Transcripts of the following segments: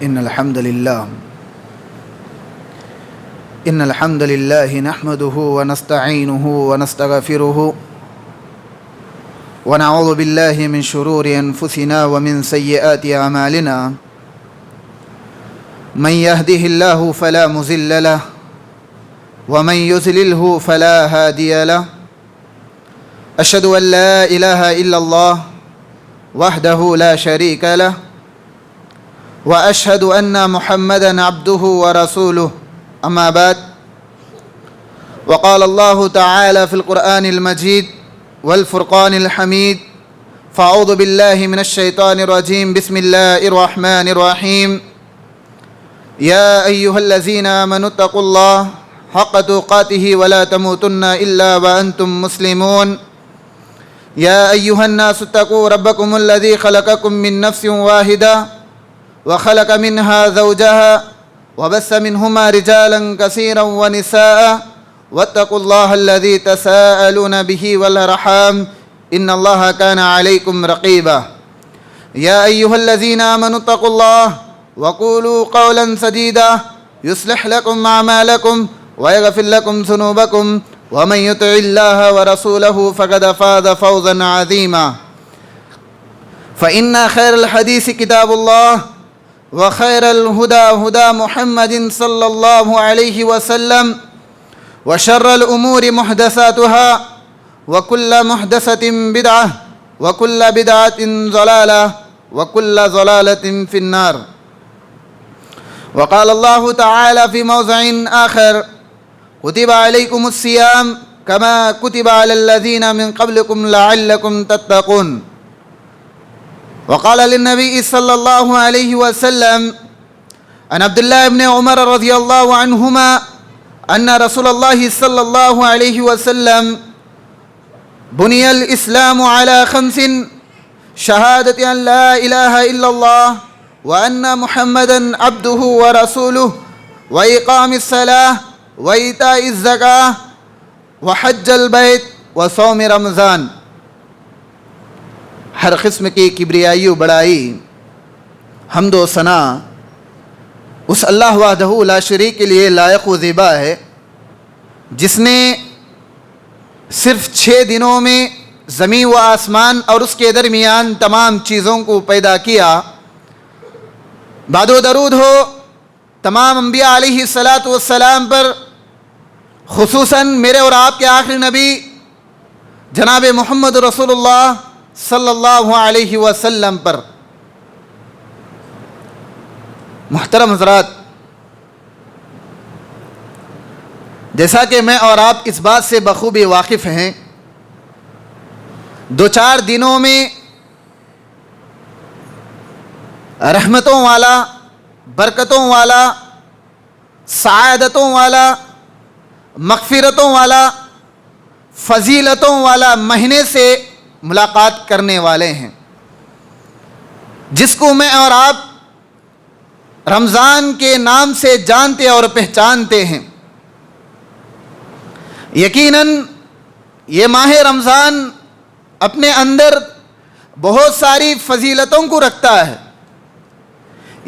إن الحمد لله نحمده ونستعينه ونستغفره ونعوذ بالله من شرور أنفسنا ومن سيئات أعمالنا من يهده الله فلا مضل له ومن يضلله فلا هادي له أشهد أن لا إله إلا الله وحده لا شريك له وأشهد أن محمدًا عبده ورسوله أما بعد وقال الله تعالى في القرآن المجيد والفرقان الحميد فأعوذ بالله من الشيطان الرجيم بسم الله الرحمن الرحيم يا أيها الذين آمنوا اتقوا الله حق تقاته ولا تموتن إلا وأنتم مسلمون يا أيها الناس اتقوا ربكم الذي خلقكم من نفس واحدة وخلق منها زوجها وبث منهما رجالا كثيرا ونساء واتقوا الله الذي تساءلون به والأرحام إن الله كان عليكم رقيبا يا أيها الذين آمنوا اتقوا الله وقولوا قولا سديدا يصلح لكم أعمالكم ويغفر لكم ذنوبكم ومن يطع الله ورسوله فقد فاز فوزا عظيما فإن خير الحديث كتاب الله وخير الهدى هدى محمد صلى الله عليه وسلم وشر الأمور محدثاتها وكل محدثة بدعة وكل بدعة ضلالة وكل ضلالة في النار وقال الله تعالى في موضع آخر كتب عليكم الصيام كما كتب على الذين من قبلكم لعلكم تتقون وقال للنبي صلى الله عليه وسلم عن عبد الله بن عمر رضي الله عنهما أن رسول الله صلى الله عليه وسلم بني الإسلام على 5: شهادة أن لا إله إلا الله وأن محمدًا عبده ورسوله وإقام الصلاة وإيتاء الزكاة وحج البيت وصوم رمضان. ہر قسم کی کبریائی و بڑائی حمد و ثنا اس اللہ وحدہ لا شریک کے لیے لائق و زیبا ہے جس نے صرف 6 دنوں میں زمین و آسمان اور اس کے درمیان تمام چیزوں کو پیدا کیا. بعد و درود ہو تمام انبیاء علیہ السلام پر، خصوصاً میرے اور آپ کے آخری نبی جناب محمد رسول اللہ صلی اللہ علیہ وسلم پر. محترم حضرات، جیسا کہ میں اور آپ اس بات سے بخوبی واقف ہیں، 2-4 دنوں میں رحمتوں والا، برکتوں والا، سعادتوں والا، مغفرتوں والا، فضیلتوں والا مہینے سے ملاقات کرنے والے ہیں، جس کو میں اور آپ رمضان کے نام سے جانتے اور پہچانتے ہیں. یقیناً یہ ماہ رمضان اپنے اندر بہت ساری فضیلتوں کو رکھتا ہے.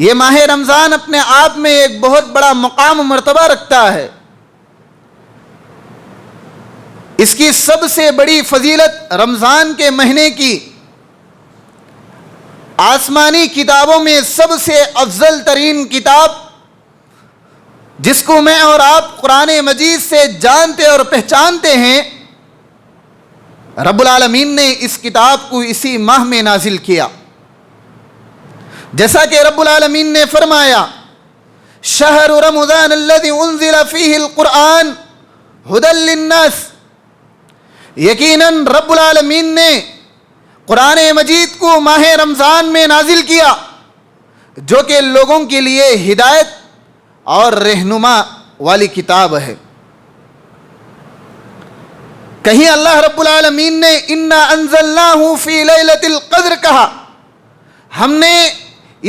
یہ ماہ رمضان اپنے آپ میں ایک بہت بڑا مقام و مرتبہ رکھتا ہے. اس کی سب سے بڑی فضیلت رمضان کے مہینے کی آسمانی کتابوں میں سب سے افضل ترین کتاب، جس کو میں اور آپ قرآن مجید سے جانتے اور پہچانتے ہیں، رب العالمین نے اس کتاب کو اسی ماہ میں نازل کیا. جیسا کہ رب العالمین نے فرمایا: شہر رمضان الذی انزل فیہ القرآن ھدی للناس. یقیناً رب العالمین نے قرآن مجید کو ماہ رمضان میں نازل کیا، جو کہ لوگوں کے لیے ہدایت اور رہنما والی کتاب ہے. کہیں اللہ رب العالمین نے انا انزلناہ فی لیلۃ القدر کہا. ہم نے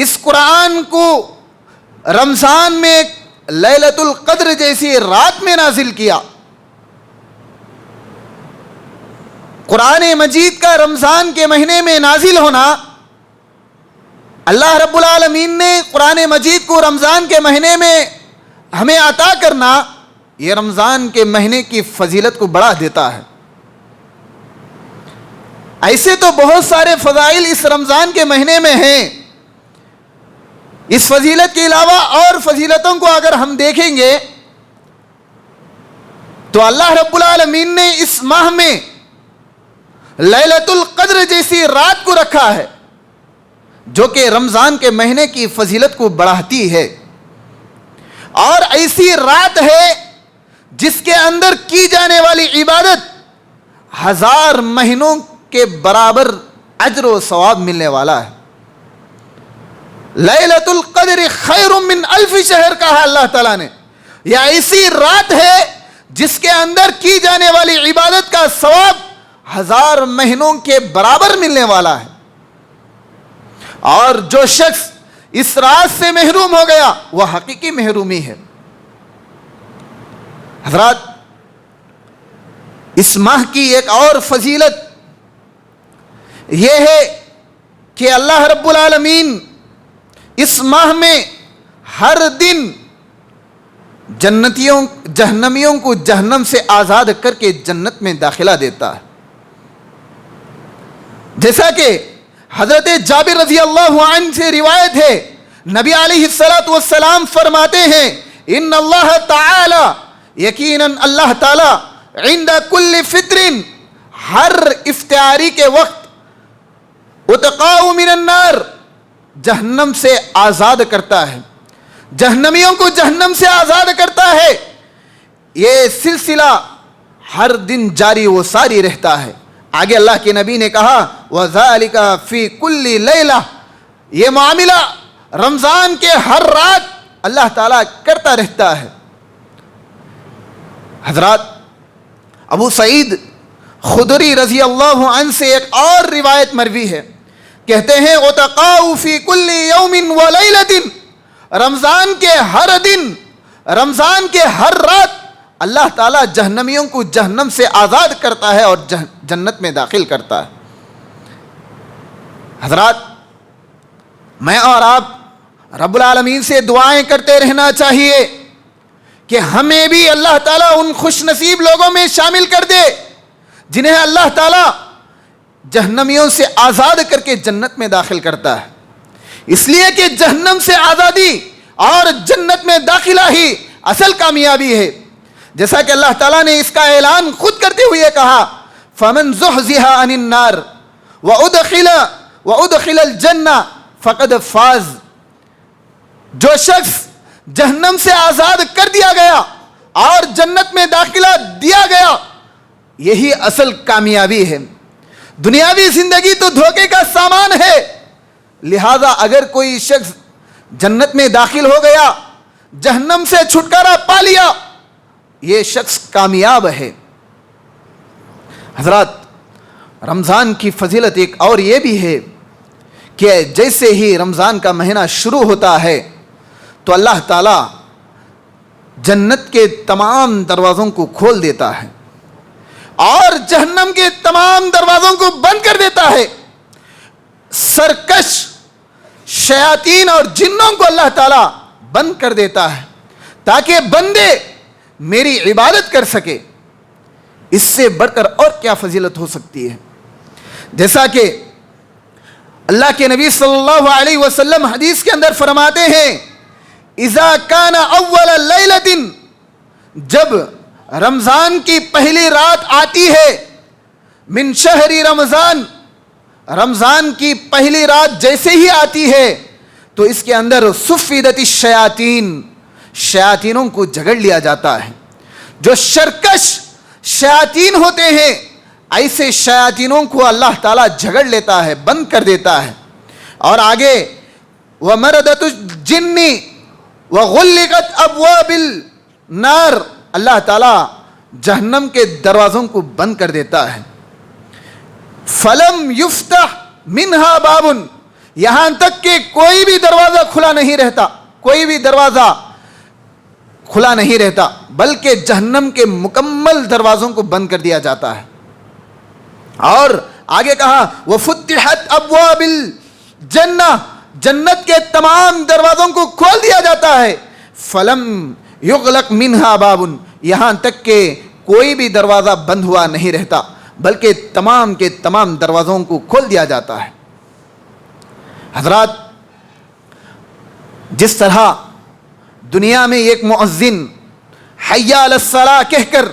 اس قرآن کو رمضان میں لیلۃ القدر جیسی رات میں نازل کیا. قرآن مجید کا رمضان کے مہینے میں نازل ہونا اللہ رب العالمین نے قرآن مجید کو رمضان کے مہینے میں ہمیں عطا کرنا، یہ رمضان کے مہینے کی فضیلت کو بڑھا دیتا ہے۔ ایسے تو بہت سارے فضائل اس رمضان کے مہینے میں ہیں، اس فضیلت کے علاوہ اور فضیلتوں کو اگر ہم دیکھیں گے تو اللہ رب العالمین نے اس ماہ میں لیلۃ القدر جیسی رات کو رکھا ہے جو کہ رمضان کے مہینے کی فضیلت کو بڑھاتی ہے، اور ایسی رات ہے جس کے اندر کی جانے والی عبادت 1000 مہینوں کے برابر اجر و ثواب ملنے والا ہے۔ لیلۃ القدر خیر من 1000 شہر کہا اللہ تعالیٰ نے، یہ ایسی رات ہے جس کے اندر کی جانے والی عبادت کا ثواب 1000 مہینوں کے برابر ملنے والا ہے، اور جو شخص اس رات سے محروم ہو گیا وہ حقیقی محرومی ہے۔ حضرات، اس ماہ کی ایک اور فضیلت یہ ہے کہ اللہ رب العالمین اس ماہ میں ہر دن جہنمیوں کو جہنم سے آزاد کر کے جنت میں داخلہ دیتا ہے، جیسا کہ حضرت جابر رضی اللہ عنہ سے روایت ہے، نبی علیہ السلام فرماتے ہیں ان اللہ تعالی، یقیناً اللہ تعالی عند کل فطر، ہر افطاری کے وقت اتقاء من النار، جہنم سے آزاد کرتا ہے، جہنمیوں کو جہنم سے آزاد کرتا ہے۔ یہ سلسلہ ہر دن جاری و ساری رہتا ہے۔ آگے اللہ کے نبی نے کہا وَذَلِكَ فِي كُلِّ لَيْلَةٍ، یہ معاملہ رمضان کے ہر رات اللہ تعالیٰ کرتا رہتا ہے۔ حضرات، ابو سعید خدری رضی اللہ عنہ سے ایک اور روایت مروی ہے، کہتے ہیں اُتَقَاءُ فِي كُلِّ يَوْمٍ وَلَيْلَةٍ، رمضان کے ہر دن، رمضان کے ہر رات اللہ تعالیٰ جہنمیوں کو جہنم سے آزاد کرتا ہے اور جنت میں داخل کرتا ہے۔ حضرات، میں اور آپ رب العالمین سے دعائیں کرتے رہنا چاہیے کہ ہمیں بھی اللہ تعالیٰ ان خوش نصیب لوگوں میں شامل کر دے جنہیں اللہ تعالیٰ جہنمیوں سے آزاد کر کے جنت میں داخل کرتا ہے، اس لیے کہ جہنم سے آزادی اور جنت میں داخلہ ہی اصل کامیابی ہے، جیسا کہ اللہ تعالیٰ نے اس کا اعلان خود کرتے ہوئے کہا فَمَنْ زُحْزِحَ عَنِ النَّارِ وَأُدْخِلَ الْجَنَّةَ فَقَدْ فَازَ، جو شخص جہنم سے آزاد کر دیا گیا اور جنت میں داخلہ دیا گیا، یہی اصل کامیابی ہے۔ دنیاوی زندگی تو دھوکے کا سامان ہے، لہذا اگر کوئی شخص جنت میں داخل ہو گیا، جہنم سے چھٹکارا پا لیا، یہ شخص کامیاب ہے۔ حضرات، رمضان کی فضیلت ایک اور یہ بھی ہے کہ جیسے ہی رمضان کا مہینہ شروع ہوتا ہے تو اللہ تعالیٰ جنت کے تمام دروازوں کو کھول دیتا ہے اور جہنم کے تمام دروازوں کو بند کر دیتا ہے۔ سرکش شیاطین اور جنوں کو اللہ تعالیٰ بند کر دیتا ہے تاکہ بندے میری عبادت کر سکے۔ اس سے بڑھ کر اور کیا فضیلت ہو سکتی ہے؟ جیسا کہ اللہ کے نبی صلی اللہ علیہ وسلم حدیث کے اندر فرماتے ہیں اذا کان اول لیلۃ، جب رمضان کی پہلی رات آتی ہے، من شہر رمضان، رمضان کی پہلی رات جیسے ہی آتی ہے تو اس کے اندر صفدت الشیاطین، شیاطینوں کو جھگڑ لیا جاتا ہے۔ جو سرکش شیاطین ہوتے ہیں، ایسے شیاطینوں کو اللہ تعالیٰ جھگڑ لیتا ہے، بند کر دیتا ہے۔ اور آگے وَمَرَدَتُ الْجِنِّ وَغُلِّقَتْ أَبْوَابِ النَّارِ، اللہ تعالیٰ جہنم کے دروازوں کو بند کر دیتا ہے۔ فَلَمْ يُفْتَحْ مِنْهَا بَابٌ، یہاں تک کہ کوئی بھی دروازہ کھلا نہیں رہتا، کوئی بھی دروازہ کھلا نہیں رہتا، بلکہ جہنم کے مکمل دروازوں کو بند کر دیا جاتا ہے۔ اور آگے کہا وَفُتِحَتْ أَبْوَابِ الْجَنَّةِ، جنت کے تمام دروازوں کو کھول دیا جاتا ہے. فلم یغلق منہا باب، یہاں تک کہ کوئی بھی دروازہ بند ہوا نہیں رہتا، بلکہ تمام کے تمام دروازوں کو کھول دیا جاتا ہے. حضرات، جس طرح دنیا میں ایک مؤذن حی علی الصلاۃ کہہ کر،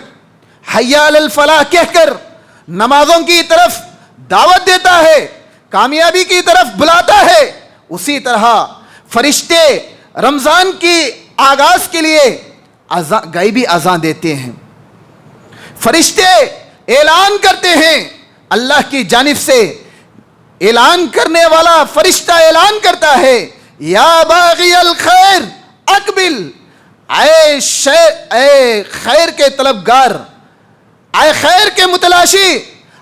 حی علی الفلاح کہہ کر نمازوں کی طرف دعوت دیتا ہے، کامیابی کی طرف بلاتا ہے، اسی طرح فرشتے رمضان کی آغاز کے لیے غیبی اذان دیتے ہیں. فرشتے اعلان کرتے ہیں، اللہ کی جانب سے اعلان کرنے والا فرشتہ اعلان کرتا ہے، یا باغی الخیر اقبل، اے خیر کے طلبگار، اے خیر کے متلاشی،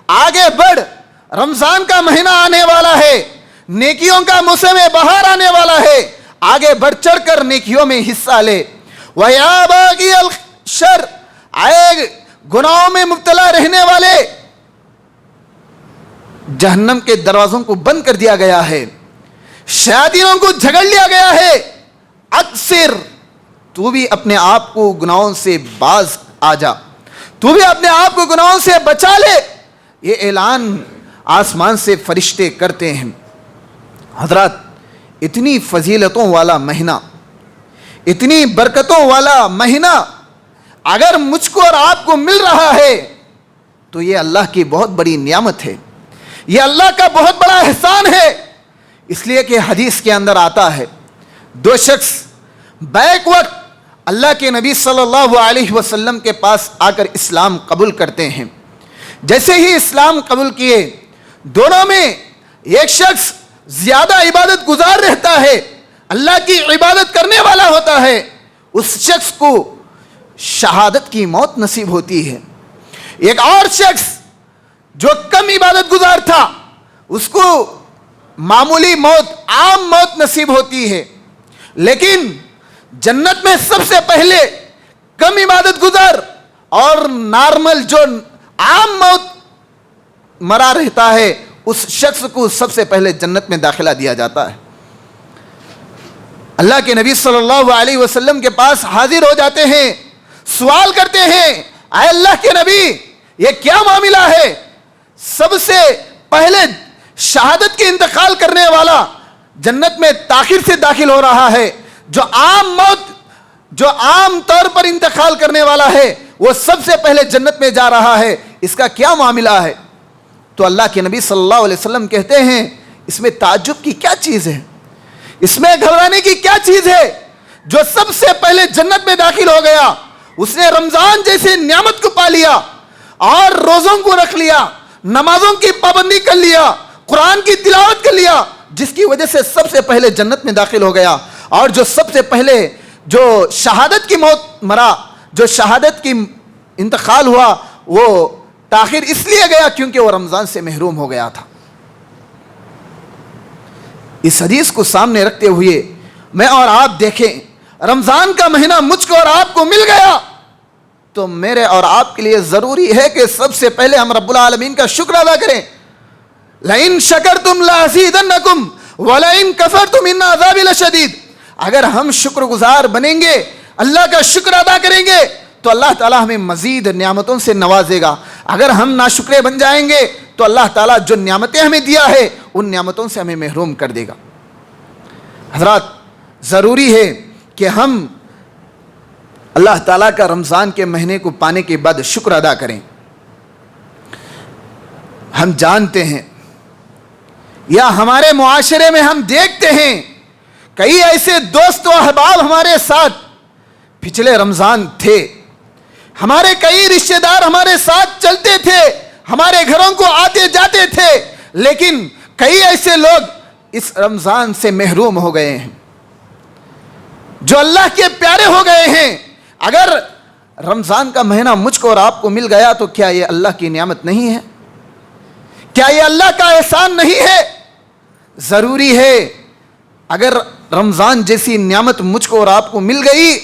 آگے بڑھ، رمضان کا مہینہ آنے والا ہے، نیکیوں کا موسم بہار آنے والا ہے، آگے بڑھ چڑھ کر نیکیوں میں حصہ لے. وَيَا بَاغِيَ الشَّرِّ، اے گناہوں میں مبتلا رہنے والے، جہنم کے دروازوں کو بند کر دیا گیا ہے، شیاطینوں کو جھگڑ لیا گیا ہے، اکثر تو بھی اپنے آپ کو گناہوں سے باز آ جا، تو بھی اپنے آپ کو گناہوں سے بچا لے. یہ اعلان آسمان سے فرشتے کرتے ہیں. حضرات، اتنی فضیلتوں والا مہینہ، اتنی برکتوں والا مہینہ اگر مجھ کو اور آپ کو مل رہا ہے تو یہ اللہ کی بہت بڑی نعمت ہے، یہ اللہ کا بہت بڑا احسان ہے. اس لیے کہ حدیث کے اندر آتا ہے، دو شخص بیک وقت اللہ کے نبی صلی اللہ علیہ وسلم کے پاس آ کر اسلام قبول کرتے ہیں. جیسے ہی اسلام قبول کیے، دونوں میں ایک شخص زیادہ عبادت گزار رہتا ہے، اللہ کی عبادت کرنے والا ہوتا ہے، اس شخص کو شہادت کی موت نصیب ہوتی ہے. ایک اور شخص جو کم عبادت گزار تھا، اس کو معمولی موت، عام موت نصیب ہوتی ہے. لیکن جنت میں سب سے پہلے کم عبادت گزار اور نارمل جو عام موت مرا رہتا ہے، اس شخص کو سب سے پہلے جنت میں داخلہ دیا جاتا ہے. اللہ کے نبی صلی اللہ علیہ وسلم کے پاس حاضر ہو جاتے ہیں، سوال کرتے ہیں، اے اللہ کے نبی، یہ کیا معاملہ ہے؟ سب سے پہلے شہادت کے انتقال کرنے والا جنت میں تاخیر سے داخل ہو رہا ہے، جو عام موت، جو عام طور پر انتقال کرنے والا ہے، وہ سب سے پہلے جنت میں جا رہا ہے، اس کا کیا معاملہ ہے؟ تو اللہ کے نبی صلی اللہ علیہ وسلم کہتے ہیں، اس میں تعجب کی کیا چیز ہے؟ اس میں گھبرانے کی کیا چیز ہے؟ جو سب سے پہلے جنت میں داخل ہو گیا، اس نے رمضان جیسے نعمت کو پا لیا اور روزوں کو رکھ لیا، نمازوں کی پابندی کر لیا، قرآن کی تلاوت کر لیا، جس کی وجہ سے سب سے پہلے جنت میں داخل ہو گیا. اور جو سب سے پہلے جو شہادت کی موت مرا، جو شہادت کی انتقال ہوا، وہ تاخیر اس لیے گیا کیونکہ وہ رمضان سے محروم ہو گیا تھا. اس حدیث کو سامنے رکھتے ہوئے میں اور آپ دیکھیں، رمضان کا مہینہ مجھ کو اور آپ کو مل گیا تو میرے اور آپ کے لیے ضروری ہے کہ سب سے پہلے ہم رب العالمین کا شکر ادا کریں. لَإِن شَكَرْتُمْ لَأَزِيدَنَّكُمْ وَلَإِن كَفَرْتُمْ إِنَّ عَذَابِي لَشَدِيدٌ. اگر ہم شکر گزار بنیں گے، اللہ کا شکر ادا کریں گے تو اللہ تعالیٰ ہمیں مزید نعمتوں سے نوازے گا. اگر ہم ناشکرے بن جائیں گے تو اللہ تعالیٰ جو نعمتیں ہمیں دیا ہے ان نعمتوں سے ہمیں محروم کر دے گا. حضرات، ضروری ہے کہ ہم اللہ تعالیٰ کا رمضان کے مہینے کو پانے کے بعد شکر ادا کریں. ہم جانتے ہیں یا ہمارے معاشرے میں ہم دیکھتے ہیں کئی ایسے دوست و احباب ہمارے ساتھ پچھلے رمضان تھے، ہمارے کئی رشتہ دار ہمارے ساتھ چلتے تھے، ہمارے گھروں کو آتے جاتے تھے، لیکن کئی ایسے لوگ اس رمضان سے محروم ہو گئے ہیں، جو اللہ کے پیارے ہو گئے ہیں. اگر رمضان کا مہینہ مجھ کو اور آپ کو مل گیا تو کیا یہ اللہ کی نعمت نہیں ہے؟ کیا یہ اللہ کا احسان نہیں ہے؟ ضروری ہے اگر رمضان جیسی نعمت مجھ کو اور آپ کو مل گئی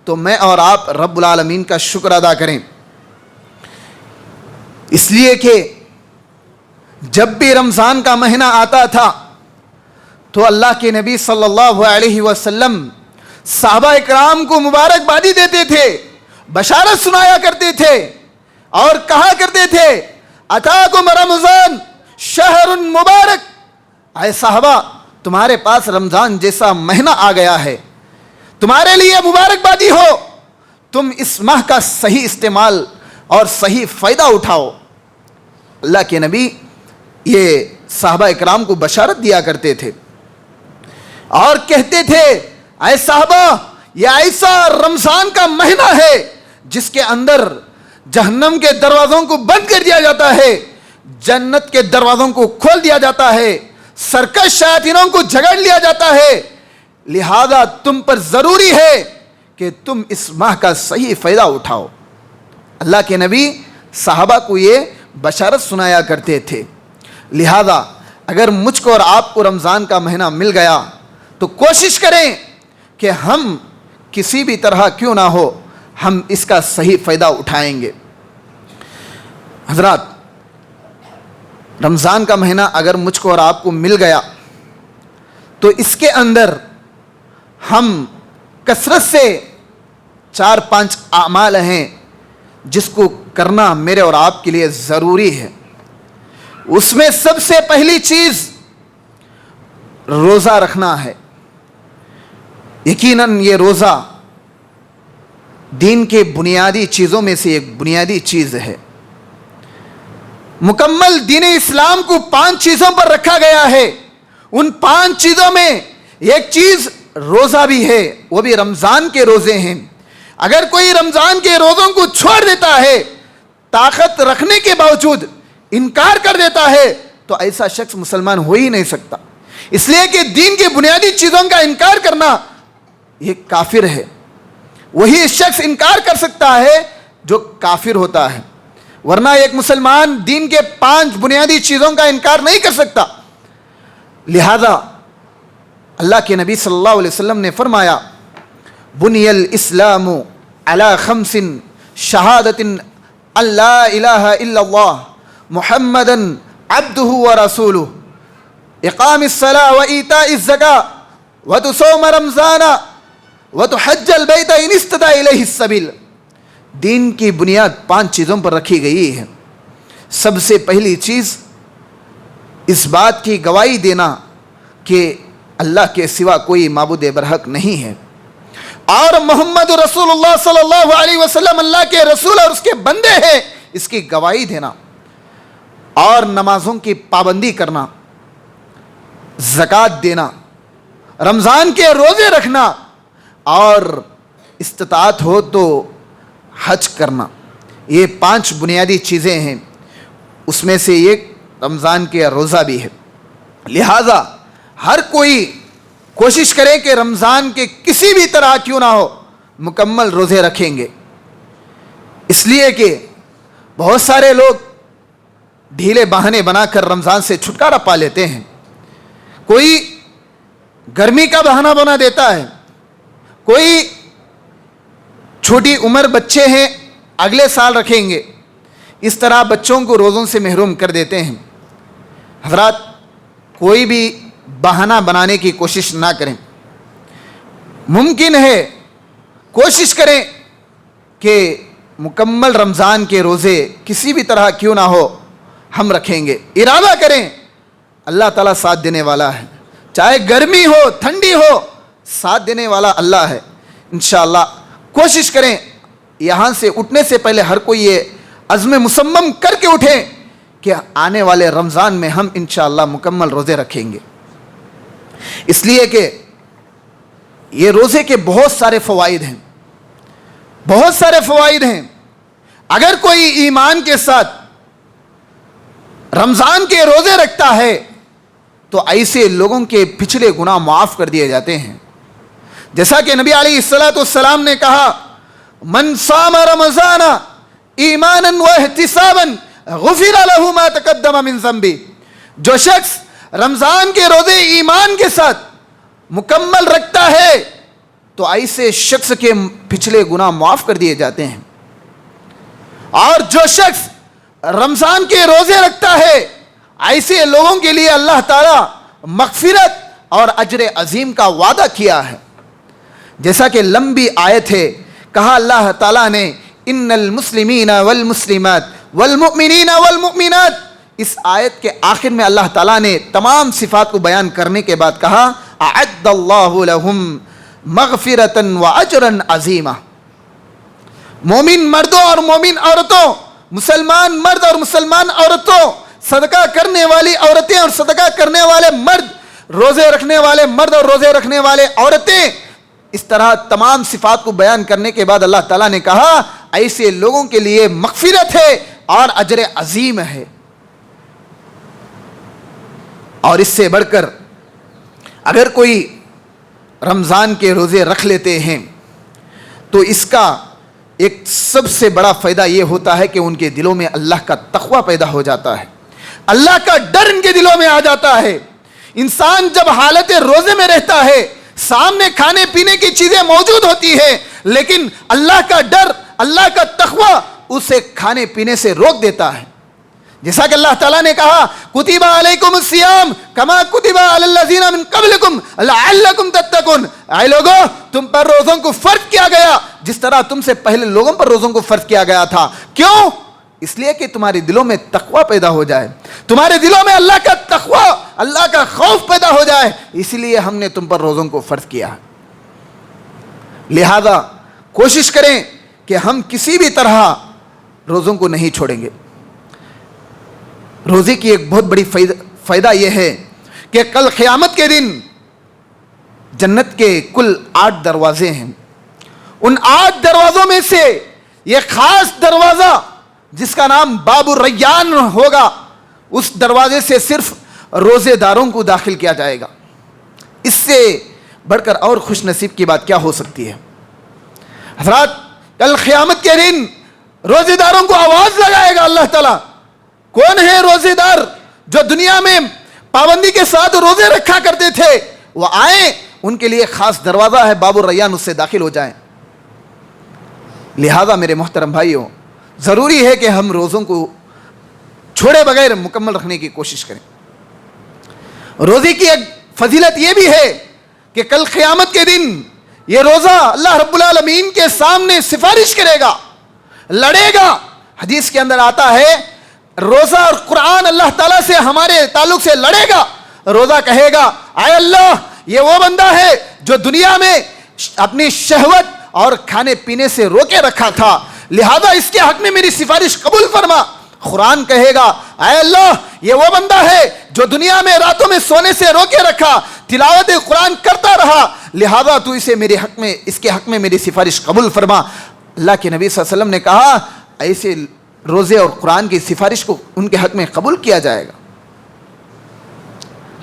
تو میں اور آپ رب العالمین کا شکر ادا کریں. اس لیے کہ جب بھی رمضان کا مہینہ آتا تھا تو اللہ کے نبی صلی اللہ علیہ وسلم صحابہ اکرام کو مبارکبادی دیتے تھے، بشارت سنایا کرتے تھے اور کہا کرتے تھے اتاکم رمضان شہر مبارک، اے صحابہ تمہارے پاس رمضان جیسا مہینہ آ گیا ہے، تمہارے لیے مبارکبادی ہو، تم اس ماہ کا صحیح استعمال اور صحیح فائدہ اٹھاؤ۔ اللہ کے نبی یہ صحابہ اکرام کو بشارت دیا کرتے تھے اور کہتے تھے اے صحابہ یہ ایسا رمضان کا مہینہ ہے جس کے اندر جہنم کے دروازوں کو بند کر دیا جاتا ہے، جنت کے دروازوں کو کھول دیا جاتا ہے، سرکش شیاطینوں کو جھگڑ لیا جاتا ہے، لہذا تم پر ضروری ہے کہ تم اس ماہ کا صحیح فائدہ اٹھاؤ۔ اللہ کے نبی صحابہ کو یہ بشارت سنایا کرتے تھے۔ لہذا اگر مجھ کو اور آپ کو رمضان کا مہینہ مل گیا تو کوشش کریں کہ ہم کسی بھی طرح کیوں نہ ہو ہم اس کا صحیح فائدہ اٹھائیں گے۔ حضرات، رمضان کا مہینہ اگر مجھ کو اور آپ کو مل گیا تو اس کے اندر ہم کثرت سے 4-5 اعمال ہیں جس کو کرنا میرے اور آپ کے لیے ضروری ہے۔ اس میں سب سے پہلی چیز روزہ رکھنا ہے۔ یقیناً یہ روزہ دین کے بنیادی چیزوں میں سے ایک بنیادی چیز ہے۔ مکمل دین اسلام کو 5 چیزوں پر رکھا گیا ہے، ان 5 چیزوں میں ایک چیز روزہ بھی ہے، وہ بھی رمضان کے روزے ہیں۔ اگر کوئی رمضان کے روزوں کو چھوڑ دیتا ہے، طاقت رکھنے کے باوجود انکار کر دیتا ہے، تو ایسا شخص مسلمان ہو ہی نہیں سکتا۔ اس لیے کہ دین کی بنیادی چیزوں کا انکار کرنا یہ کافر ہے۔ وہی شخص انکار کر سکتا ہے جو کافر ہوتا ہے، ورنہ ایک مسلمان دین کے 5 بنیادی چیزوں کا انکار نہیں کر سکتا۔ لہذا اللہ کے نبی صلی اللہ علیہ وسلم نے فرمایا بنی الاسلام علی 5 شہادت ان لا الہ الا اللہ محمد عبدہ ورسولہ اقام الصلاۃ وایتاء الزکاۃ وتصوم رمضان وتحج البیت ان استطاع الیہ السبیل۔ دین کی بنیاد 5 چیزوں پر رکھی گئی ہے۔ سب سے پہلی چیز اس بات کی گواہی دینا کہ اللہ کے سوا کوئی معبود برحق نہیں ہے اور محمد رسول اللہ صلی اللہ علیہ وسلم اللہ کے رسول اور اس کے بندے ہیں، اس کی گواہی دینا، اور نمازوں کی پابندی کرنا، زکوٰۃ دینا، رمضان کے روزے رکھنا، اور استطاعت ہو تو حج کرنا۔ یہ 5 بنیادی چیزیں ہیں، اس میں سے ایک رمضان کے روزہ بھی ہے۔ لہذا ہر کوئی کوشش کرے کہ رمضان کے کسی بھی طرح کیوں نہ ہو مکمل روزے رکھیں گے، اس لیے کہ بہت سارے لوگ ڈھیلے بہانے بنا کر رمضان سے چھٹکارا پا لیتے ہیں۔ کوئی گرمی کا بہانہ بنا دیتا ہے، کوئی چھوٹی عمر بچے ہیں اگلے سال رکھیں گے، اس طرح بچوں کو روزوں سے محروم کر دیتے ہیں۔ حضرات، کوئی بھی بہانہ بنانے کی کوشش نہ کریں۔ ممکن ہے کوشش کریں کہ مکمل رمضان کے روزے کسی بھی طرح کیوں نہ ہو ہم رکھیں گے، ارادہ کریں، اللہ تعالیٰ ساتھ دینے والا ہے، چاہے گرمی ہو ٹھنڈی ہو، ساتھ دینے والا اللہ ہے۔ انشاءاللہ کوشش کریں، یہاں سے اٹھنے سے پہلے ہر کوئی یہ عزم مصمم کر کے اٹھیں کہ آنے والے رمضان میں ہم انشاءاللہ مکمل روزے رکھیں گے، اس لیے کہ یہ روزے کے بہت سارے فوائد ہیں، بہت سارے فوائد ہیں۔ اگر کوئی ایمان کے ساتھ رمضان کے روزے رکھتا ہے تو ایسے لوگوں کے پچھلے گناہ معاف کر دیے جاتے ہیں، جیسا کہ نبی علیہ السلام نے کہا من صام رمضان ایمانا واحتسابا غفر له ما تقدم من ذنبه۔ جو شخص رمضان کے روزے ایمان کے ساتھ مکمل رکھتا ہے تو ایسے شخص کے پچھلے گناہ معاف کر دیے جاتے ہیں، اور جو شخص رمضان کے روزے رکھتا ہے ایسے لوگوں کے لیے اللہ تعالیٰ مغفرت اور اجر عظیم کا وعدہ کیا ہے. جیسا کہ لمبی آیت ہے, کہا اللہ تعالیٰ نے ان المسلمین والمسلمات والمؤمنین والمؤمنات. اس آیت کے آخر میں اللہ تعالیٰ نے تمام صفات کو بیان کرنے کے بعد کہا اعد اللہ لہم مغفرۃ واجرا عظیما. مومن مردوں اور مومن عورتوں, مسلمان مرد اور مسلمان عورتوں, صدقہ کرنے والی عورتیں اور صدقہ کرنے والے مرد, روزے رکھنے والے مرد اور روزے رکھنے والے عورتیں, اس طرح تمام صفات کو بیان کرنے کے بعد اللہ تعالیٰ نے کہا ایسے لوگوں کے لیے مغفرت ہے اور اجر عظیم ہے. اور اس سے بڑھ کر اگر کوئی رمضان کے روزے رکھ لیتے ہیں تو اس کا ایک سب سے بڑا فائدہ یہ ہوتا ہے کہ ان کے دلوں میں اللہ کا تقوی پیدا ہو جاتا ہے, اللہ کا ڈر ان کے دلوں میں آ جاتا ہے. انسان جب حالت روزے میں رہتا ہے, سامنے کھانے پینے کی چیزیں موجود ہوتی ہے, لیکن اللہ کا ڈر, اللہ کا تقوی اسے کھانے پینے سے روک دیتا ہے. جیسا کہ اللہ تعالیٰ نے کہا کتب علیکم الصیام کما کتب علی الذین من قبلکم لعلکم تتقون. اے لوگو, تم پر روزوں کو فرض کیا گیا جس طرح تم سے پہلے لوگوں پر روزوں کو فرض کیا گیا تھا. کیوں؟ اس لیے کہ تمہارے دلوں میں تقوی پیدا ہو جائے, تمہارے دلوں میں اللہ کا تقوی, اللہ کا خوف پیدا ہو جائے, اس لیے ہم نے تم پر روزوں کو فرض کیا. لہذا کوشش کریں کہ ہم کسی بھی طرح روزوں کو نہیں چھوڑیں گے. روزے کی ایک بہت بڑی فائدہ یہ ہے کہ کل قیامت کے دن جنت کے کل 8 دروازے ہیں. ان 8 دروازوں میں سے یہ خاص دروازہ جس کا نام باب الریان ہوگا, اس دروازے سے صرف روزے داروں کو داخل کیا جائے گا. اس سے بڑھ کر اور خوش نصیب کی بات کیا ہو سکتی ہے؟ حضرات, کل قیامت کے دن روزے داروں کو آواز لگائے گا اللہ تعالیٰ. کون ہے روزے دار جو دنیا میں پابندی کے ساتھ روزے رکھا کرتے تھے؟ وہ آئیں, ان کے لیے خاص دروازہ ہے باب الریان, اس سے داخل ہو جائیں. لہذا میرے محترم بھائیوں, ضروری ہے کہ ہم روزوں کو چھوڑے بغیر مکمل رکھنے کی کوشش کریں. روزے کی ایک فضیلت یہ بھی ہے کہ کل قیامت کے دن یہ روزہ اللہ رب العالمین کے سامنے سفارش کرے گا, لڑے گا. حدیث کے اندر آتا ہے روزہ اور قرآن اللہ تعالیٰ سے ہمارے تعلق سے لڑے گا. روزہ کہے گا اے اللہ, یہ وہ بندہ ہے جو دنیا میں اپنی شہوت اور کھانے پینے سے روکے رکھا تھا, لہذا اس کے حق میں میری سفارش قبول فرما. قرآن کہے گا اے اللہ, یہ وہ بندہ ہے جو دنیا میں راتوں میں سونے سے روکے رکھا, تلاوت قرآن کرتا رہا, لہذا تو اس کے حق میں میری سفارش قبول فرما. اللہ کے نبی صلی اللہ علیہ وسلم نے کہا ایسے روزے اور قرآن کی سفارش کو ان کے حق میں قبول کیا جائے گا.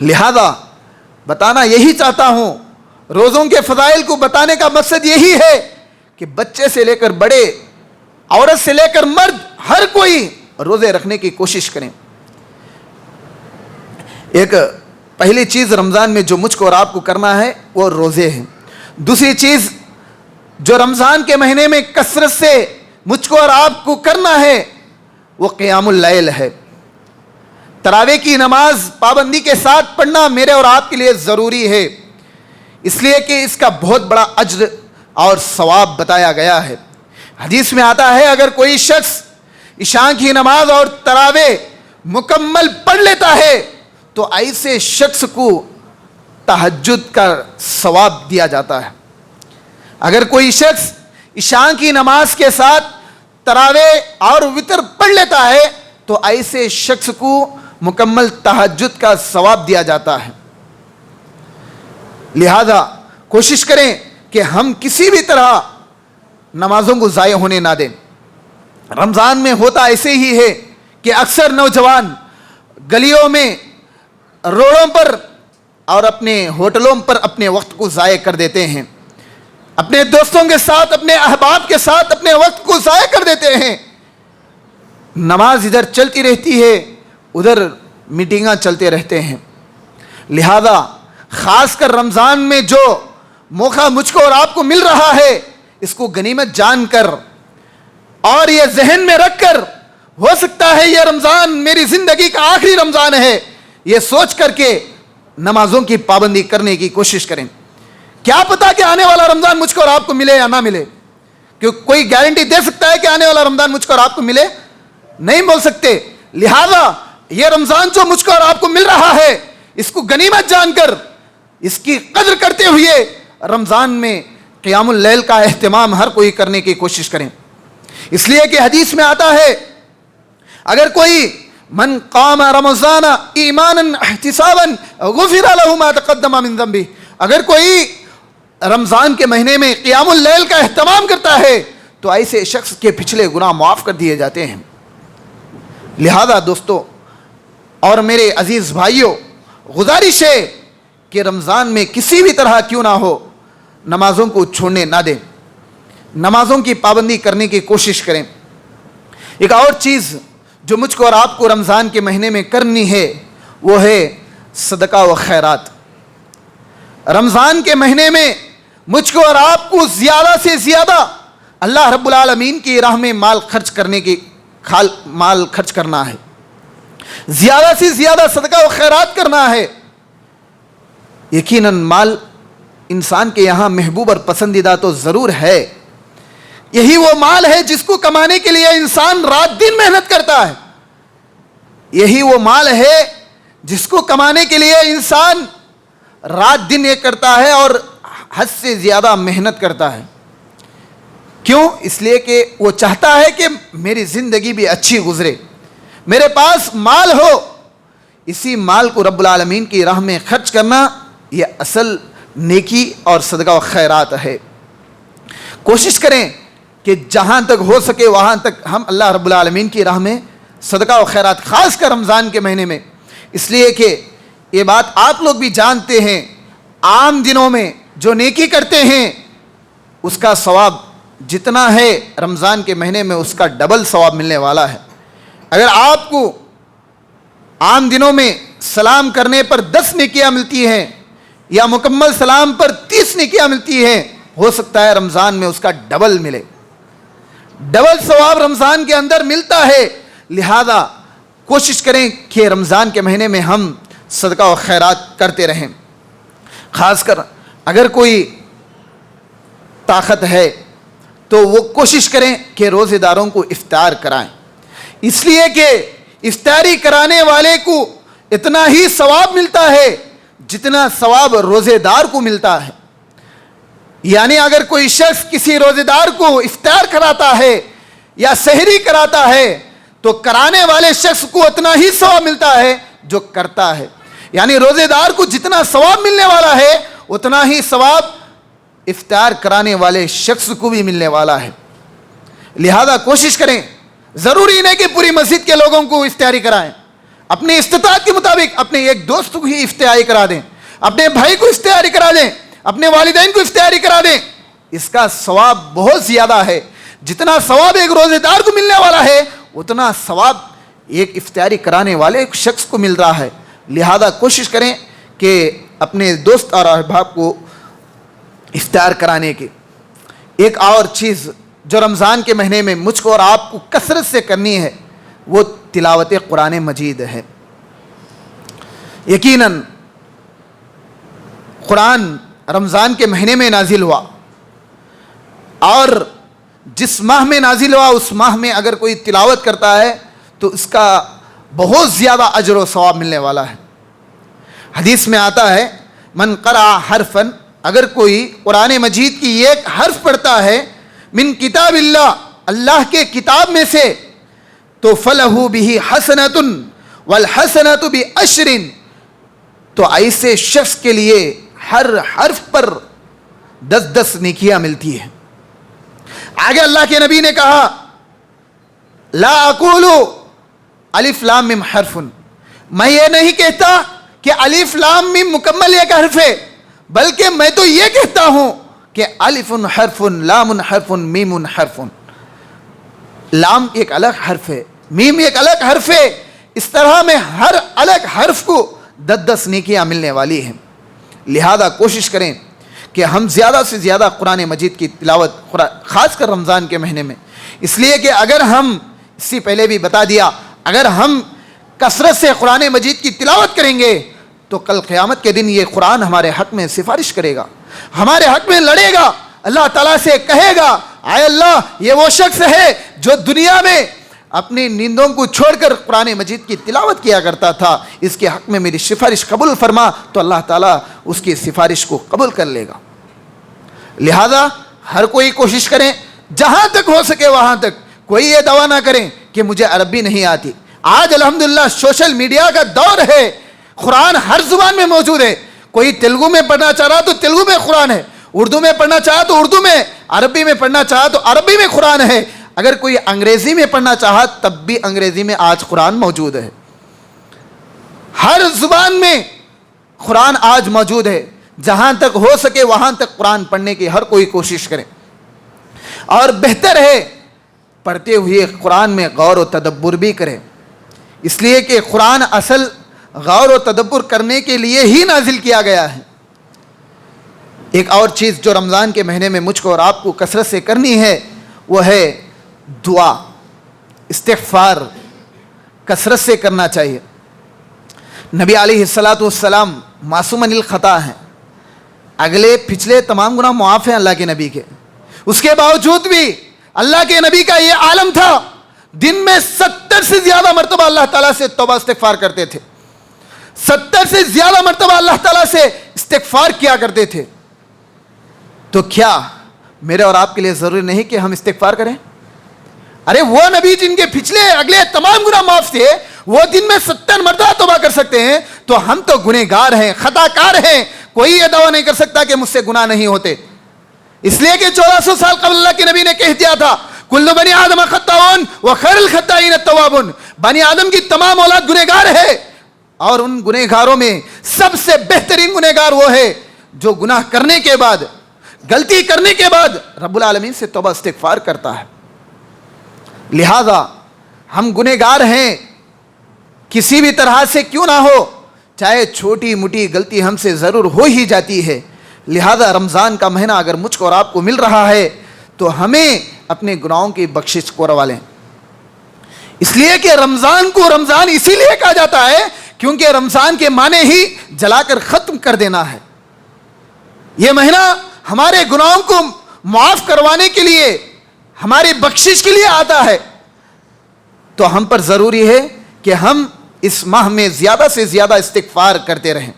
لہذا بتانا یہی چاہتا ہوں, روزوں کے فضائل کو بتانے کا مقصد یہی ہے کہ بچے سے لے کر بڑے, عورت سے لے کر مرد, ہر کوئی روزے رکھنے کی کوشش کریں. ایک پہلی چیز رمضان میں جو مجھ کو اور آپ کو کرنا ہے وہ روزے ہیں. دوسری چیز جو رمضان کے مہینے میں کثرت سے مجھ کو اور آپ کو کرنا ہے وہ قیام اللیل ہے. تراویح کی نماز پابندی کے ساتھ پڑھنا میرے اور آپ کے لیے ضروری ہے, اس لیے کہ اس کا بہت بڑا اجر اور ثواب بتایا گیا ہے. حدیث میں آتا ہے اگر کوئی شخص عشاء کی نماز اور تراویح مکمل پڑھ لیتا ہے تو ایسے شخص کو تہجد کا ثواب دیا جاتا ہے. اگر کوئی شخص عشاء کی نماز کے ساتھ تراویح اور وتر پڑھ لیتا ہے تو ایسے شخص کو مکمل تہجد کا ثواب دیا جاتا ہے. لہذا کوشش کریں کہ ہم کسی بھی طرح نمازوں کو ضائع ہونے نہ دیں. رمضان میں ہوتا ایسے ہی ہے کہ اکثر نوجوان گلیوں میں, روڈوں پر اور اپنے ہوٹلوں پر اپنے وقت کو ضائع کر دیتے ہیں, اپنے دوستوں کے ساتھ, اپنے احباب کے ساتھ اپنے وقت کو ضائع کر دیتے ہیں. نماز ادھر چلتی رہتی ہے, ادھر میٹنگاں چلتے رہتے ہیں. لہذا خاص کر رمضان میں جو موقع مجھ کو اور آپ کو مل رہا ہے اس کو غنیمت جان کر اور یہ ذہن میں رکھ کر, ہو سکتا ہے یہ رمضان میری زندگی کا آخری رمضان ہے, یہ سوچ کر کے نمازوں کی پابندی کرنے کی کوشش کریں. کیا پتا کہ آنے والا رمضان مجھ کو اور آپ کو ملے یا نہ ملے, کہ کوئی گارنٹی دے سکتا ہے کہ آنے والا رمضان مجھ کو اور آپ کو ملے؟ نہیں بول سکتے. لہذا یہ رمضان جو مجھ کو اور آپ کو مل رہا ہے, اس کو غنیمت جان کر, اس کی قدر کرتے ہوئے رمضان میں قیام اللیل کا اہتمام ہر کوئی کرنے کی کوشش کریں. اس لیے کہ حدیث میں آتا ہے, اگر کوئی من قام رمضان ایمانا احتسابا غفر له ما تقدم من ذنبه, اگر کوئی رمضان کے مہینے میں قیام اللیل کا اہتمام کرتا ہے تو ایسے شخص کے پچھلے گناہ معاف کر دیے جاتے ہیں. لہذا دوستو اور میرے عزیز بھائیوں, گزارش ہے کہ رمضان میں کسی بھی طرح کیوں نہ ہو نمازوں کو چھوڑنے نہ دیں, نمازوں کی پابندی کرنے کی کوشش کریں. ایک اور چیز جو مجھ کو اور آپ کو رمضان کے مہینے میں کرنی ہے وہ ہے صدقہ و خیرات. رمضان کے مہینے میں مجھ کو اور آپ کو زیادہ سے زیادہ اللہ رب العالمین کی راہ میں مال خرچ کرنا ہے, زیادہ سے زیادہ صدقہ و خیرات کرنا ہے. یقیناً مال انسان کے یہاں محبوب اور پسندیدہ تو ضرور ہے. یہی وہ مال ہے جس کو کمانے کے لیے انسان رات دن محنت کرتا ہے. یہی وہ مال ہے جس کو کمانے کے لیے انسان رات دن ایک کرتا ہے اور حد سے زیادہ محنت کرتا ہے. کیوں؟ اس لیے کہ وہ چاہتا ہے کہ میری زندگی بھی اچھی گزرے, میرے پاس مال ہو. اسی مال کو رب العالمین کی راہ میں خرچ کرنا یہ اصل نیکی اور صدقہ و خیرات ہے. کوشش کریں کہ جہاں تک ہو سکے وہاں تک ہم اللہ رب العالمین کی راہ میں صدقہ و خیرات, خاص کر رمضان کے مہینے میں. اس لیے کہ یہ بات آپ لوگ بھی جانتے ہیں, عام دنوں میں جو نیکی کرتے ہیں اس کا ثواب جتنا ہے رمضان کے مہینے میں اس کا ڈبل ثواب ملنے والا ہے. اگر آپ کو عام دنوں میں سلام کرنے پر 10 نیکیاں ملتی ہیں یا مکمل سلام پر 30 نیکیاں ملتی ہیں, ہو سکتا ہے رمضان میں اس کا ڈبل ملے. ڈبل ثواب رمضان کے اندر ملتا ہے. لہذا کوشش کریں کہ رمضان کے مہینے میں ہم صدقہ و خیرات کرتے رہیں. خاص کر اگر کوئی طاقت ہے تو وہ کوشش کریں کہ روزے داروں کو افطار کرائیں, اس لیے کہ افطاری کرانے والے کو اتنا ہی ثواب ملتا ہے جتنا ثواب روزے دار کو ملتا ہے. یعنی اگر کوئی شخص کسی روزے دار کو افطار کراتا ہے یا سحری کراتا ہے تو کرانے والے شخص کو اتنا ہی ثواب ملتا ہے جو کرتا ہے. یعنی روزے دار کو جتنا ثواب ملنے والا ہے اتنا ہی ثواب افطار کرانے والے شخص کو بھی ملنے والا ہے. لہذا کوشش کریں, ضروری نہیں کہ پوری مسجد کے لوگوں کو افطاری کرائیں, اپنے استطاعت کے مطابق اپنے ایک دوست کو ہی افطاری کرا دیں, اپنے بھائی کو افطاری کرا دیں, اپنے والدین کو افطاری کرا دیں. اس کا ثواب بہت زیادہ ہے. جتنا ثواب ایک روزے دار کو ملنے والا ہے اتنا ثواب ایک افطاری کرانے والے ایک شخص کو مل رہا ہے. لہذا کوشش کریں کہ اپنے دوست اور احباب کو افطار کرانے کی. ایک اور چیز جو رمضان کے مہینے میں مجھ کو اور آپ کو کثرت سے کرنی ہے وہ تلاوت قرآن مجید ہے. یقیناً قرآن رمضان کے مہینے میں نازل ہوا اور جس ماہ میں نازل ہوا اس ماہ میں اگر کوئی تلاوت کرتا ہے تو اس کا بہت زیادہ اجر و ثواب ملنے والا ہے. حدیث میں آتا ہے من قرأ حرفا, اگر کوئی قرآن مجید کی ایک حرف پڑھتا ہے من کتاب اللہ, اللہ کے کتاب میں سے, تو فلہ بہ حسنۃ والحسنۃ بعشر, تو ایسے شخص کے لیے ہر حرف پر 10 نیکیاں ملتی ہیں. آگے اللہ کے نبی نے کہا لا اقول الف لام میم حرف, میں یہ نہیں کہتا کہ الف لام میم مکمل ایک حرف ہے, بلکہ میں تو یہ کہتا ہوں کہ الف حرف لام حرف میم حرف. لام ایک الگ حرف ہے, میم ایک الگ حرف ہے. اس طرح میں ہر الگ حرف کو 10 نیکیاں ملنے والی ہیں. لہذا کوشش کریں کہ ہم زیادہ سے زیادہ قرآن مجید کی تلاوت, خاص کر رمضان کے مہینے میں, اس لیے کہ اگر ہم, اس سے پہلے بھی بتا دیا, اگر ہم کثرت سے قرآن مجید کی تلاوت کریں گے تو تو کل قیامت کے دن یہ قرآن ہمارے حق میں سفارش کرے گا، ہمارے حق میں لڑے گا، اللہ تعالیٰ سے کہے گا اے اللہ یہ وہ شخص ہے جو دنیا میں اپنی نیندوں کو چھوڑ کر قرآن مجید کی تلاوت کیا کرتا تھا، اس کے حق میں میری سفارش قبول فرما، تو اللہ تعالیٰ اس کی سفارش کو قبول کر لے گا۔ لہذا ہر کوئی کوشش کریں، جہاں تک ہو سکے وہاں تک کوئی یہ دعویٰ نہ کریں کہ مجھے عربی نہیں آتی۔ آج الحمدللہ سوشل میڈیا کا دور ہے، قرآن ہر زبان میں موجود ہے، کوئی تیلگو میں پڑھنا چاہ رہا تو تیلگو میں قرآن ہے، اردو میں پڑھنا چاہا تو اردو میں، عربی میں پڑھنا چاہا تو عربی میں قرآن ہے، اگر کوئی انگریزی میں پڑھنا چاہا تب بھی انگریزی میں آج قرآن موجود ہے۔ ہر زبان میں قرآن آج موجود ہے، جہاں تک ہو سکے وہاں تک قرآن پڑھنے کی ہر کوئی کوشش کرے، اور بہتر ہے پڑھتے ہوئے قرآن میں غور و تدبر بھی کرے، اس لیے کہ قرآن اصل غور و تدبر کرنے کے لیے ہی نازل کیا گیا ہے۔ ایک اور چیز جو رمضان کے مہینے میں مجھ کو اور آپ کو کثرت سے کرنی ہے وہ ہے دعا، استغفار کثرت سے کرنا چاہیے۔ نبی علیہ السلام معصوم عن الخطا ہیں، اگلے پچھلے تمام گناہ معاف ہیں اللہ کے نبی کے، اس کے باوجود بھی اللہ کے نبی کا یہ عالم تھا، دن میں 70 سے زیادہ مرتبہ اللہ تعالیٰ سے توبہ استغفار کرتے تھے، 70 سے زیادہ مرتبہ اللہ تعالیٰ سے استغفار کیا کرتے تھے۔ تو کیا میرے اور آپ کے لیے ضروری نہیں کہ ہم استغفار کریں؟ ارے وہ نبی جن کے پچھلے اگلے تمام گناہ معاف تھے وہ دن میں 70 مرتبہ توبہ کر سکتے ہیں، تو ہم تو گنہگار ہیں، خطا کار ہیں، کوئی یہ دعویٰ نہیں کر سکتا کہ مجھ سے گناہ نہیں ہوتے، اس لیے کہ 1400 سال قبل اللہ کے نبی نے کہہ دیا تھا کل بنی آدم خطاؤن وخیر الخطائین التوابون، بنی آدم کی تمام اولاد گنہگار ہے، اور ان گنہگاروں میں سب سے بہترین گنہگار وہ ہے جو گناہ کرنے کے بعد، غلطی کرنے کے بعد رب العالمین سے توبہ استغفار کرتا ہے۔ لہذا ہم گنہگار ہیں، کسی بھی طرح سے کیوں نہ ہو، چاہے چھوٹی موٹی غلطی ہم سے ضرور ہو ہی جاتی ہے، لہذا رمضان کا مہینہ اگر مجھ کو اور آپ کو مل رہا ہے تو ہمیں اپنے گناہوں کی بخشش کروا لیں، اس لیے کہ رمضان کو رمضان اسی لیے کہا جاتا ہے کیونکہ رمضان کے معنی ہی جلا کر ختم کر دینا ہے۔ یہ مہینہ ہمارے گناہوں کو معاف کروانے کے لیے، ہماری بخشش کے لیے آتا ہے، تو ہم پر ضروری ہے کہ ہم اس ماہ میں زیادہ سے زیادہ استغفار کرتے رہیں،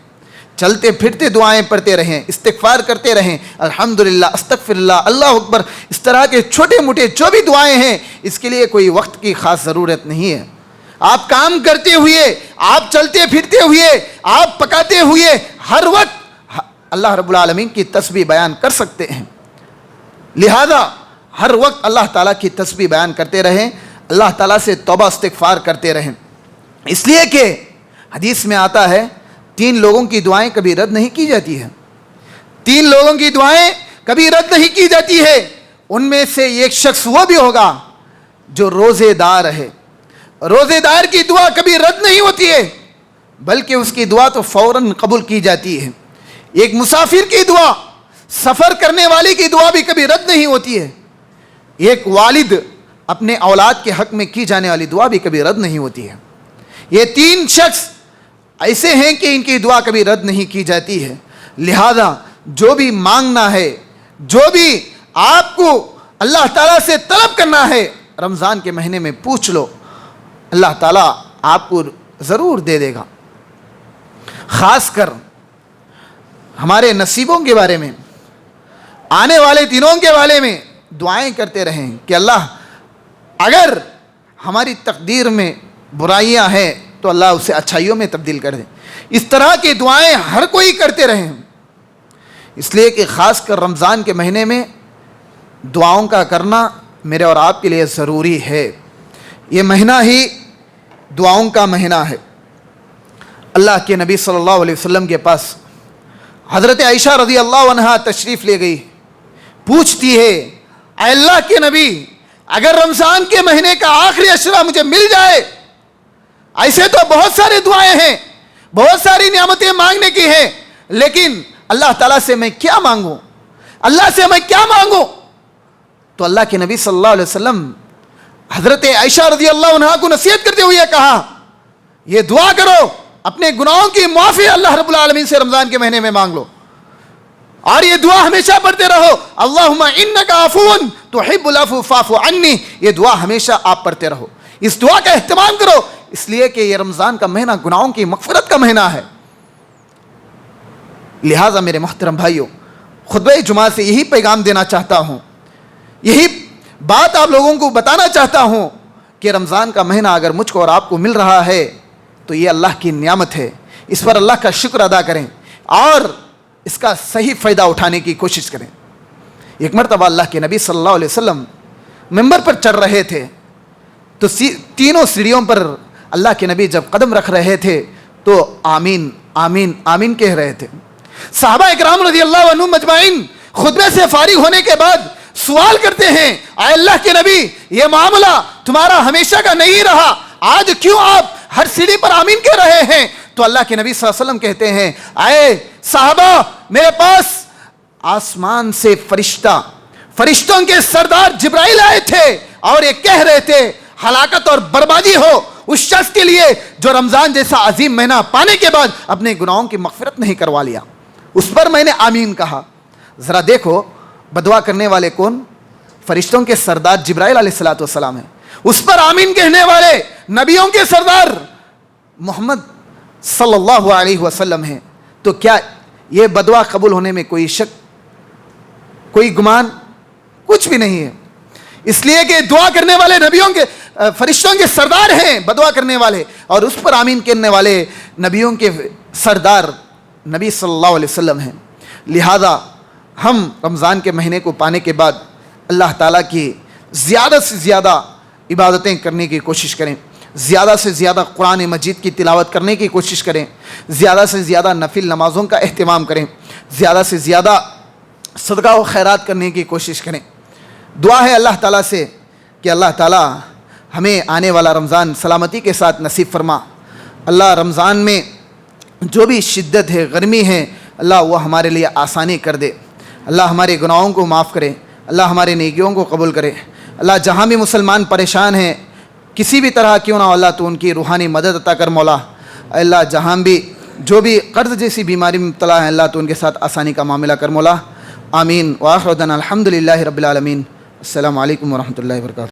چلتے پھرتے دعائیں پڑھتے رہیں، استغفار کرتے رہیں، الحمدللہ، استغفر اللہ، اللہ اکبر، اس طرح کے چھوٹے موٹے جو بھی دعائیں ہیں اس کے لیے کوئی وقت کی خاص ضرورت نہیں ہے۔ آپ کام کرتے ہوئے، آپ چلتے پھرتے ہوئے، آپ پکاتے ہوئے ہر وقت اللہ رب العالمین کی تسبیح بیان کر سکتے ہیں، لہذا ہر وقت اللہ تعالیٰ کی تسبیح بیان کرتے رہیں، اللہ تعالیٰ سے توبہ استغفار کرتے رہیں، اس لیے کہ حدیث میں آتا ہے 3 لوگوں کی دعائیں کبھی رد نہیں کی جاتی ہیں، 3 لوگوں کی دعائیں کبھی رد نہیں کی جاتی ہے، ان میں سے ایک شخص وہ بھی ہوگا جو روزے دار ہے۔ روزے دار کی دعا کبھی رد نہیں ہوتی ہے بلکہ اس کی دعا تو فوراً قبول کی جاتی ہے۔ ایک مسافر کی دعا، سفر کرنے والی کی دعا بھی کبھی رد نہیں ہوتی ہے۔ ایک والد اپنے اولاد کے حق میں کی جانے والی دعا بھی کبھی رد نہیں ہوتی ہے۔ یہ 3 شخص ایسے ہیں کہ ان کی دعا کبھی رد نہیں کی جاتی ہے، لہذا جو بھی مانگنا ہے، جو بھی آپ کو اللہ تعالیٰ سے طلب کرنا ہے رمضان کے مہینے میں پوچھ لو، اللہ تعالیٰ آپ کو ضرور دے دے گا۔ خاص کر ہمارے نصیبوں کے بارے میں، آنے والے دنوں کے بارے میں دعائیں کرتے رہیں کہ اللہ اگر ہماری تقدیر میں برائیاں ہیں تو اللہ اسے اچھائیوں میں تبدیل کر دے۔ اس طرح کی دعائیں ہر کوئی کرتے رہیں، اس لیے کہ خاص کر رمضان کے مہینے میں دعاؤں کا کرنا میرے اور آپ کے لیے ضروری ہے۔ یہ مہینہ ہی دعاؤں کا مہینہ ہے۔ اللہ کے نبی صلی اللہ علیہ وسلم کے پاس حضرت عائشہ رضی اللہ عنہا تشریف لے گئی، پوچھتی ہے اے اللہ کے نبی اگر رمضان کے مہینے کا آخری عشرہ مجھے مل جائے، ایسے تو بہت سارے دعائیں ہیں، بہت ساری نعمتیں مانگنے کی ہیں، لیکن اللہ تعالیٰ سے میں کیا مانگوں، اللہ سے میں کیا مانگوں؟ تو اللہ کے نبی صلی اللہ علیہ وسلم حضرت عائشہ رضی اللہ عنہا کو نصیحت کرتے ہوئے کہا یہ دعا کرو اپنے گناہوں کی معافی اللہ رب العالمین سے رمضان کے مہینے میں مانگ لو، اور یہ دعا ہمیشہ پڑھتے رہو، اللہم انک عفو تحب العفو فاعف عنی، یہ دعا ہمیشہ آپ پڑھتے رہو، اس دعا کا اہتمام کرو، اس لیے کہ یہ رمضان کا مہینہ گناہوں کی مغفرت کا مہینہ ہے۔ لہٰذا میرے محترم بھائیوں، خطبہ جمعہ سے یہی پیغام دینا چاہتا ہوں، یہی بات آپ لوگوں کو بتانا چاہتا ہوں کہ رمضان کا مہینہ اگر مجھ کو اور آپ کو مل رہا ہے تو یہ اللہ کی نعمت ہے، اس پر اللہ کا شکر ادا کریں اور اس کا صحیح فائدہ اٹھانے کی کوشش کریں۔ ایک مرتبہ اللہ کے نبی صلی اللہ علیہ وسلم ممبر پر چڑھ رہے تھے تو تینوں سیڑھیوں پر اللہ کے نبی جب قدم رکھ رہے تھے تو آمین آمین آمین کہہ رہے تھے۔ صحابہ اکرام رضی اللہ عنہم مجمعین خطبے سے فارغ ہونے کے بعد سوال کرتے ہیں، اے اللہ کے نبی، یہ معاملہ تمہارا ہمیشہ کا نہیں رہا، آج کیوں آپ ہر سیڑھی پر آمین کہہ رہے ہیں؟ تو اللہ کے نبی صلی اللہ علیہ وسلم کہتے ہیں، اے صحابہ، میرے پاس آسمان سے فرشتوں کے سردار جبرائیل آئے تھے اور یہ کہہ رہے تھے ہلاکت اور بربادی ہو اس شخص کے لیے جو رمضان جیسا عظیم مہینہ پانے کے بعد اپنے گناہوں کی مغفرت نہیں کروا لیا۔ اس پر میں نے آمین کہا۔ ذرا دیکھو بدعا کرنے والے کون؟ فرشتوں کے سردار جبرائیل علیہ السلام ہیں، اس پر آمین کہنے والے نبیوں کے سردار محمد صلی اللہ علیہ وسلم ہیں۔ تو کیا یہ بدعا قبول ہونے میں کوئی شک، کوئی گمان کچھ بھی نہیں ہے؟ اس لیے کہ دعا کرنے والے نبیوں کے فرشتوں کے سردار ہیں بدعا کرنے والے، اور اس پر آمین کہنے والے نبیوں کے سردار نبی صلی اللہ علیہ وسلم ہیں۔ لہذا ہم رمضان کے مہینے کو پانے کے بعد اللہ تعالیٰ کی زیادہ سے زیادہ عبادتیں کرنے کی کوشش کریں، زیادہ سے زیادہ قرآن مجید کی تلاوت کرنے کی کوشش کریں، زیادہ سے زیادہ نفل نمازوں کا اہتمام کریں، زیادہ سے زیادہ صدقہ و خیرات کرنے کی کوشش کریں۔ دعا ہے اللہ تعالیٰ سے کہ اللہ تعالیٰ ہمیں آنے والا رمضان سلامتی کے ساتھ نصیب فرما۔ اللہ رمضان میں جو بھی شدت ہے، گرمی ہے، اللہ وہ ہمارے لیے آسانی کر دے۔ اللہ ہمارے گناہوں کو معاف کرے، اللہ ہمارے نیکیوں کو قبول کرے۔ اللہ جہاں بھی مسلمان پریشان ہیں کسی بھی طرح کیوں نہ ہو، اللہ تو ان کی روحانی مدد عطا کر مولا۔ اللہ جہاں بھی جو بھی قرض جیسی بیماری میں مبتلا ہیں، اللہ تو ان کے ساتھ آسانی کا معاملہ کر مولا۔ آمین۔ وآخر دعوانا الحمدللہ رب العالمین۔ السلام علیکم ورحمۃ اللہ وبرکاتہ۔